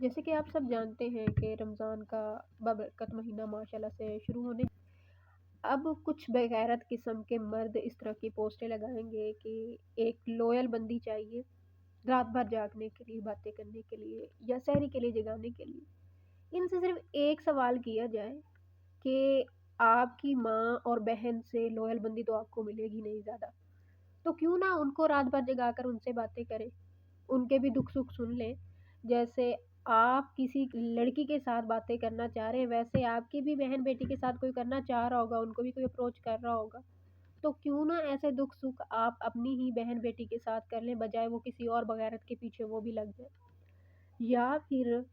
जैसे कि आप सब जानते हैं कि रमज़ान का बाबरकत महीना माशाल्लाह से शुरू होने। अब कुछ बेगैरत किस्म के मर्द इस तरह की पोस्टें लगाएँगे कि एक लॉयल बंदी चाहिए, रात भर जागने के लिए, बातें करने के लिए या सहरी के लिए जगाने के लिए। इनसे सिर्फ़ एक सवाल किया जाए कि आपकी माँ और बहन से लॉयल बंदी तो आपको मिलेगी नहीं ज़्यादा, तो क्यों ना उनको रात भर जगाकर उनसे बातें करें। उनके भी दुख-सुख सुन लें। जैसे आप किसी लड़की के साथ बातें करना चाह रहे हैं, वैसे आपकी भी बहन-बेटी के साथ कोई करना चाह रहा होगा, उनको भी कोई अप्रोच कर रहा होगा। तो क्यों ना ऐसे दुख-सुख आप अपनी ही बहन-बेटी के साथ कर लें, बजाए वो किसी और बग़ैरत के पीछे वो भी लग जाए। या फिर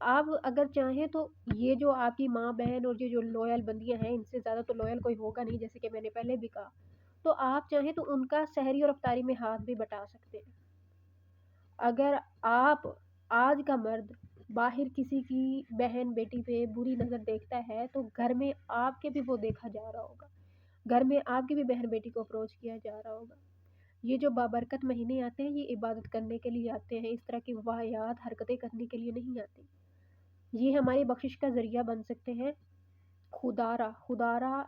आप अगर चाहें तो ये जो आपकी माँ-बहन और ये जो लॉयल बंदियाँ हैं, इनसे ज़्यादा तो लॉयल कोई होगा नहीं, जैसे कि मैंने पहले भी कहा। तो आप चाहें तो उनका सहरी और इफ्तारी में हाथ भी बटा सकते हैं। अगर आप आज का मर्द बाहर किसी की बहन-बेटी पे बुरी नज़र देखता है, तो घर में आपके भी वो देखा जा रहा होगा। घर में आपकी भी बहन-बेटी को अप्रोच किया जा रहा होगा। ये जो बाबरकत महीने आते हैं, ये इबादत करने के लिए आते हैं, इस तरह की वाहियात हरकतें करने के लिए नहीं आते। ये हमारी बख्शिश का ज़रिया बन सकते हैं। खुदारा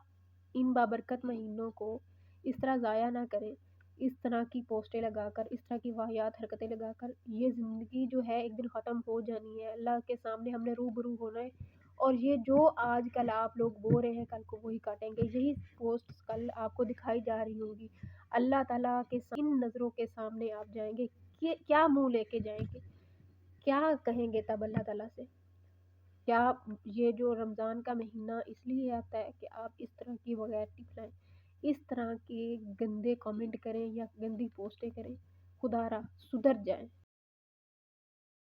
इन बाबरकत महीनों को इस तरह ज़ाया ना करें। इस तरह की पोस्टें लगाकर, इस तरह की वाहियात हरकतें लगाकर ये ज़िंदगी जो है एक दिन ख़त्म हो जानी है। अल्लाह के सामने हमने रूबरू होना है और ये जो आजकल आप लोग बो रहे हैं, कल को वही काटेंगे। यही पोस्ट्स कल आपको दिखाई जा रही होंगी। अल्लाह ताला के इन नज़रों के सामने आप जाएँगे, कि क्या मुँह लेके जाएँगे? क्या कहेंगे तब अल्लाह ताला से? क्या ये जो रमज़ान का महीना इसलिए आता है कि आप इस तरह की वैरायटी फैलाएँ, इस तरह के गंदे कमेंट करें या गंदी पोस्टें करें, खुदारा सुधर जाएँ।